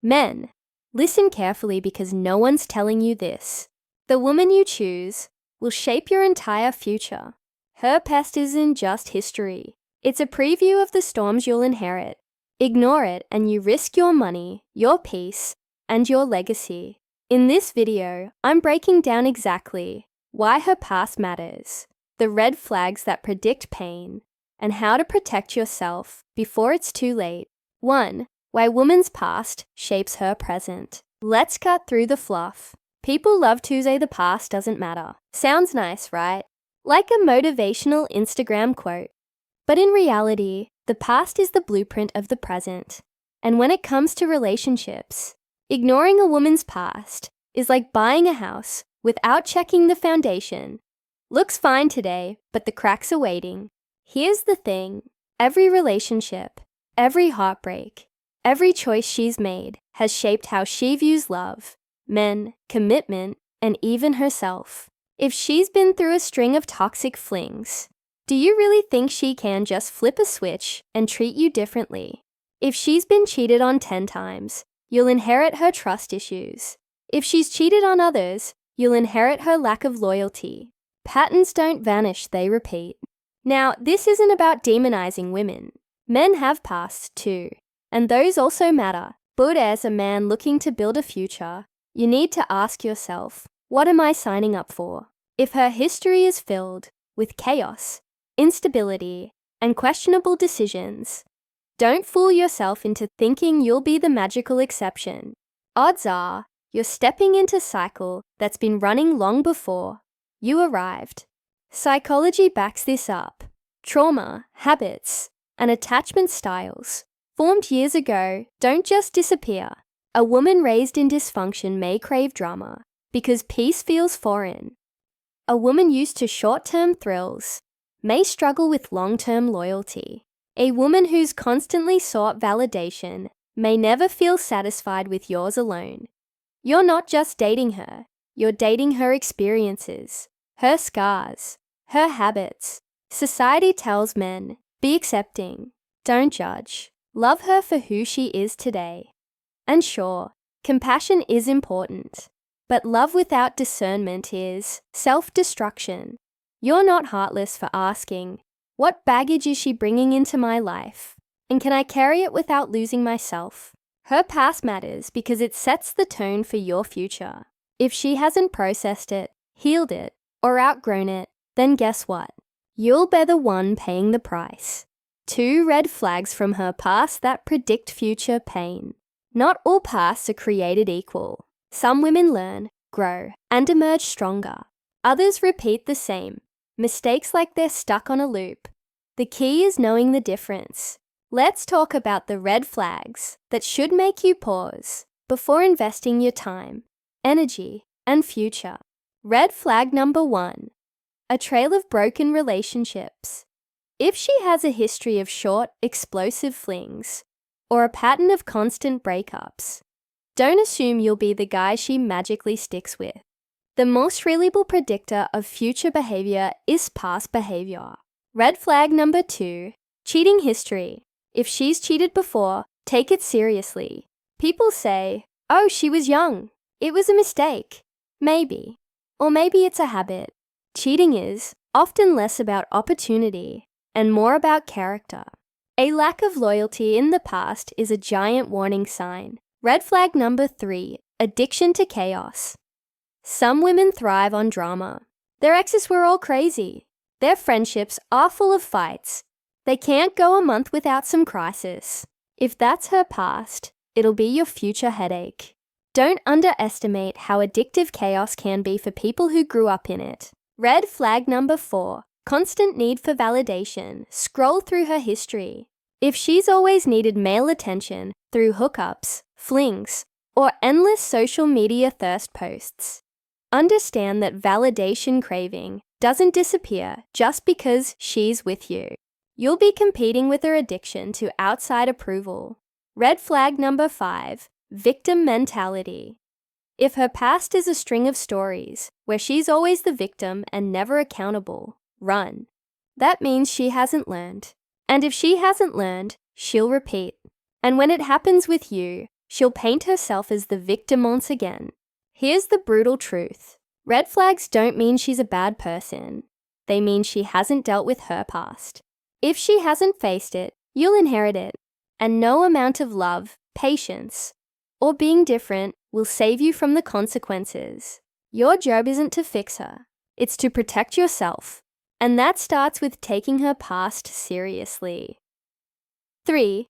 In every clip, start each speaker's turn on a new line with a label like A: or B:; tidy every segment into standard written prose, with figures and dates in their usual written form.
A: Men, listen carefully because no one's telling you this. The woman you choose will shape your entire future. Her past isn't just history. It's a preview of the storms you'll inherit. Ignore it and you risk your money, your peace, and your legacy. In this video, I'm breaking down exactly why her past matters, the red flags that predict pain, and how to protect yourself before it's too late. 1. Why woman's past shapes her present. Let's cut through the fluff. People love to say the past doesn't matter. Sounds nice, right? Like a motivational Instagram quote. But in reality, the past is the blueprint of the present. And when it comes to relationships, ignoring a woman's past is like buying a house without checking the foundation. Looks fine today, but the cracks are waiting. Here's the thing. Every relationship, every heartbreak, every choice she's made has shaped how she views love, men, commitment, and even herself. If she's been through a string of toxic flings, do you really think she can just flip a switch and treat you differently? If she's been cheated on 10 times, you'll inherit her trust issues. If she's cheated on others, you'll inherit her lack of loyalty. Patterns don't vanish, they repeat. Now, this isn't about demonizing women. Men have pasts too, and those also matter. But as a man looking to build a future, you need to ask yourself, what am I signing up for? If her history is filled with chaos, instability, and questionable decisions, don't fool yourself into thinking you'll be the magical exception. Odds are, you're stepping into a cycle that's been running long before you arrived. Psychology backs this up. Trauma, habits, and attachment styles formed years ago don't just disappear. A woman raised in dysfunction may crave drama because peace feels foreign. A woman used to short-term thrills may struggle with long-term loyalty. A woman who's constantly sought validation may never feel satisfied with yours alone. You're not just dating her, you're dating her experiences, her scars, her habits. Society tells men, be accepting, don't judge, love her for who she is today. And sure, compassion is important, but love without discernment is self-destruction. You're not heartless for asking, what baggage is she bringing into my life? And can I carry it without losing myself? Her past matters because it sets the tone for your future. If she hasn't processed it, healed it, or outgrown it, then guess what? You'll be the one paying the price. 2 red flags from her past that predict future pain. Not all pasts are created equal. Some women learn, grow, and emerge stronger. Others repeat the same mistakes like they're stuck on a loop. The key is knowing the difference. Let's talk about the red flags that should make you pause before investing your time, energy, and future. Red flag number 1. A trail of broken relationships. If she has a history of short, explosive flings, or a pattern of constant breakups, don't assume you'll be the guy she magically sticks with. The most reliable predictor of future behavior is past behavior. Red flag number 2. Cheating history. If she's cheated before, take it seriously. People say, oh, she was young. It was a mistake. Maybe. Or maybe it's a habit. Cheating is often less about opportunity and more about character. A lack of loyalty in the past is a giant warning sign. Red flag number 3. Addiction to chaos. Some women thrive on drama. Their exes were all crazy. Their friendships are full of fights. They can't go a month without some crisis. If that's her past, it'll be your future headache. Don't underestimate how addictive chaos can be for people who grew up in it. Red flag number 4. Constant need for validation. Scroll through her history. If she's always needed male attention through hookups, flings, or endless social media thirst posts, understand that validation craving doesn't disappear just because she's with you. You'll be competing with her addiction to outside approval. Red flag number 5. Victim mentality. If her past is a string of stories where she's always the victim and never accountable, run. That means she hasn't learned. And if she hasn't learned, she'll repeat. And when it happens with you, she'll paint herself as the victim once again. Here's the brutal truth. Red flags don't mean she's a bad person. They mean she hasn't dealt with her past. If she hasn't faced it, you'll inherit it. And no amount of love, patience, or being different will save you from the consequences. Your job isn't to fix her. It's to protect yourself. And that starts with taking her past seriously. 3.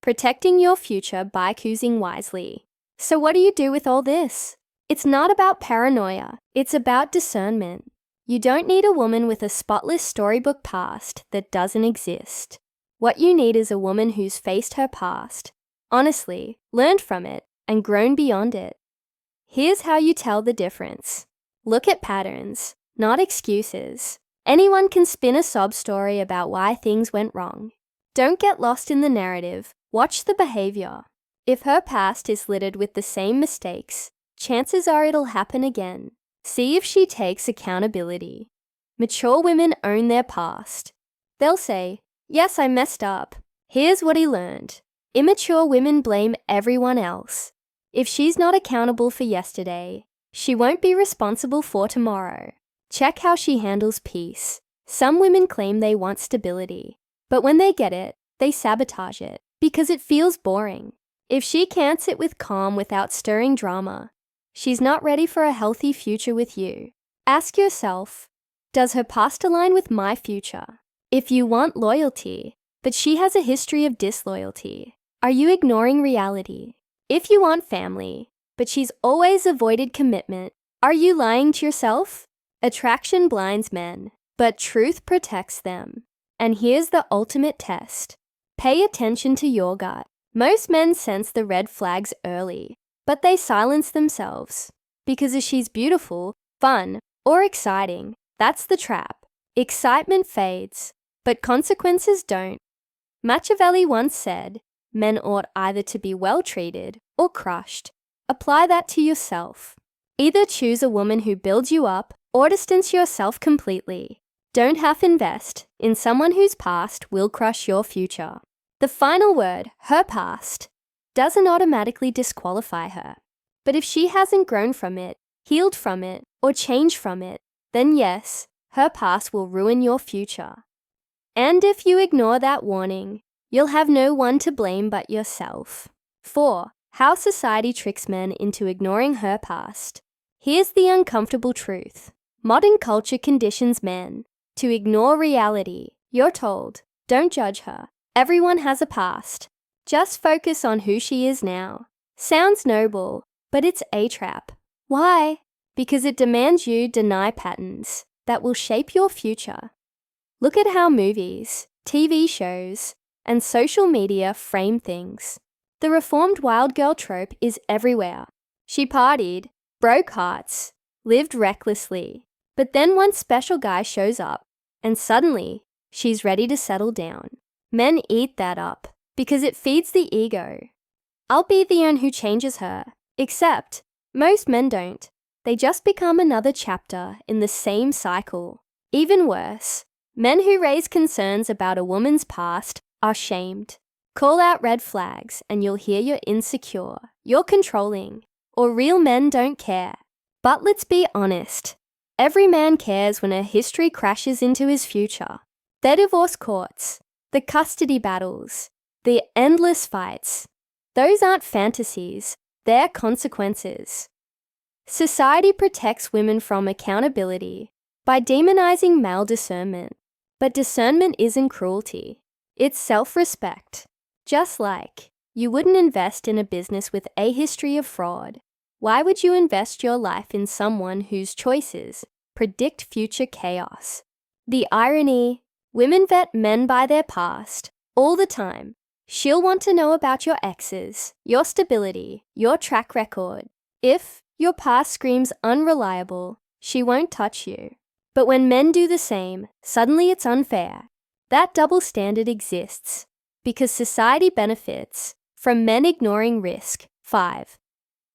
A: Protecting your future by choosing wisely. So what do you do with all this? It's not about paranoia. It's about discernment. You don't need a woman with a spotless storybook past that doesn't exist. What you need is a woman who's faced her past, honestly, learned from it, and grown beyond it. Here's how you tell the difference. Look at patterns, not excuses. Anyone can spin a sob story about why things went wrong. Don't get lost in the narrative. Watch the behavior. If her past is littered with the same mistakes, chances are it'll happen again. See if she takes accountability. Mature women own their past. They'll say, "Yes, I messed up. Here's what he learned." Immature women blame everyone else. If she's not accountable for yesterday, she won't be responsible for tomorrow. Check how she handles peace. Some women claim they want stability, but when they get it, they sabotage it because it feels boring. If she can't sit with calm without stirring drama, she's not ready for a healthy future with you. Ask yourself, does her past align with my future? If you want loyalty, but she has a history of disloyalty, are you ignoring reality? If you want family, but she's always avoided commitment, are you lying to yourself? Attraction blinds men, but truth protects them. And here's the ultimate test. Pay attention to your gut. Most men sense the red flags early, but they silence themselves. Because if she's beautiful, fun, or exciting, that's the trap. Excitement fades, but consequences don't. Machiavelli once said, men ought either to be well treated or crushed. Apply that to yourself. Either choose a woman who builds you up or distance yourself completely. Don't half invest in someone whose past will crush your future. The final word, her past, doesn't automatically disqualify her. But if she hasn't grown from it, healed from it, or changed from it, then yes, her past will ruin your future. And if you ignore that warning, you'll have no one to blame but yourself. 4. How society tricks men into ignoring her past. Here's the uncomfortable truth. Modern culture conditions men to ignore reality. You're told, don't judge her. Everyone has a past. Just focus on who she is now. Sounds noble, but it's a trap. Why? Because it demands you deny patterns that will shape your future. Look at how movies, TV shows, and social media frame things. The reformed wild girl trope is everywhere. She partied, broke hearts, lived recklessly. But then one special guy shows up, and suddenly, she's ready to settle down. Men eat that up because it feeds the ego. I'll be the one who changes her. Except, most men don't. They just become another chapter in the same cycle. Even worse, men who raise concerns about a woman's past are shamed. Call out red flags and you'll hear you're insecure, you're controlling, or real men don't care. But let's be honest. Every man cares when a history crashes into his future. The divorce courts, the custody battles, the endless fights. Those aren't fantasies, they're consequences. Society protects women from accountability by demonizing male discernment. But discernment isn't cruelty, it's self-respect. Just like you wouldn't invest in a business with a history of fraud, why would you invest your life in someone whose choices predict future chaos? The irony, women vet men by their past all the time. She'll want to know about your exes, your stability, your track record. If your past screams unreliable, she won't touch you. But when men do the same, suddenly it's unfair. That double standard exists because society benefits from men ignoring risk. 5.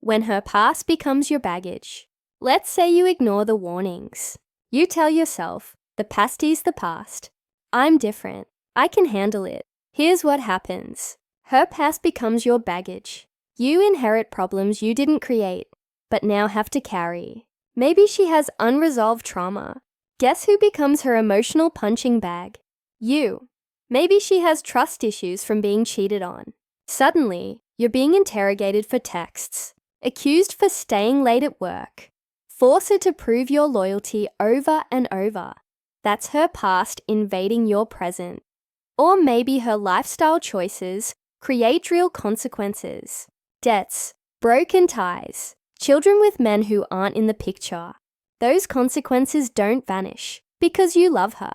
A: When her past becomes your baggage. Let's say you ignore the warnings. You tell yourself, the past is the past. I'm different. I can handle it. Here's what happens. Her past becomes your baggage. You inherit problems you didn't create, but now have to carry. Maybe she has unresolved trauma. Guess who becomes her emotional punching bag? You. Maybe she has trust issues from being cheated on. Suddenly, you're being interrogated for texts, accused for staying late at work. Force her to prove your loyalty over and over. That's her past invading your present. Or maybe her lifestyle choices create real consequences. Debts, broken ties, children with men who aren't in the picture. Those consequences don't vanish because you love her.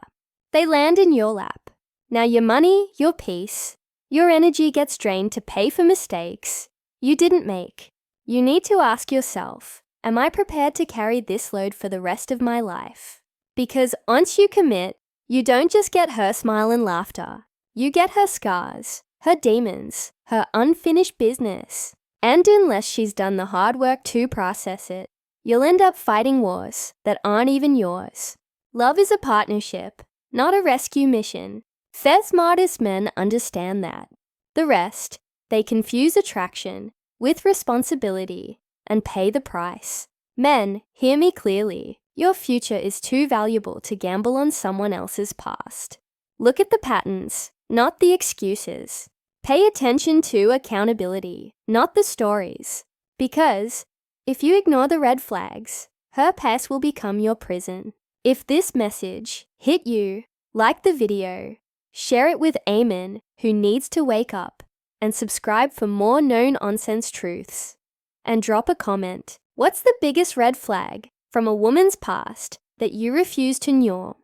A: They land in your lap. Now your money, your peace, your energy gets drained to pay for mistakes you didn't make. You need to ask yourself, am I prepared to carry this load for the rest of my life? Because once you commit, you don't just get her smile and laughter. You get her scars, her demons, her unfinished business. And unless she's done the hard work to process it, you'll end up fighting wars that aren't even yours. Love is a partnership, not a rescue mission. The smartest men understand that. The rest, they confuse attraction with responsibility and pay the price. Men, hear me clearly. Your future is too valuable to gamble on someone else's past. Look at the patterns, not the excuses. Pay attention to accountability, not the stories. Because if you ignore the red flags, her past will become your prison. If this message hit you, like the video, share it with Eamon, who needs to wake up, and subscribe for more no-nonsense truths. And drop a comment. What's the biggest red flag from a woman's past that you refuse to ignore?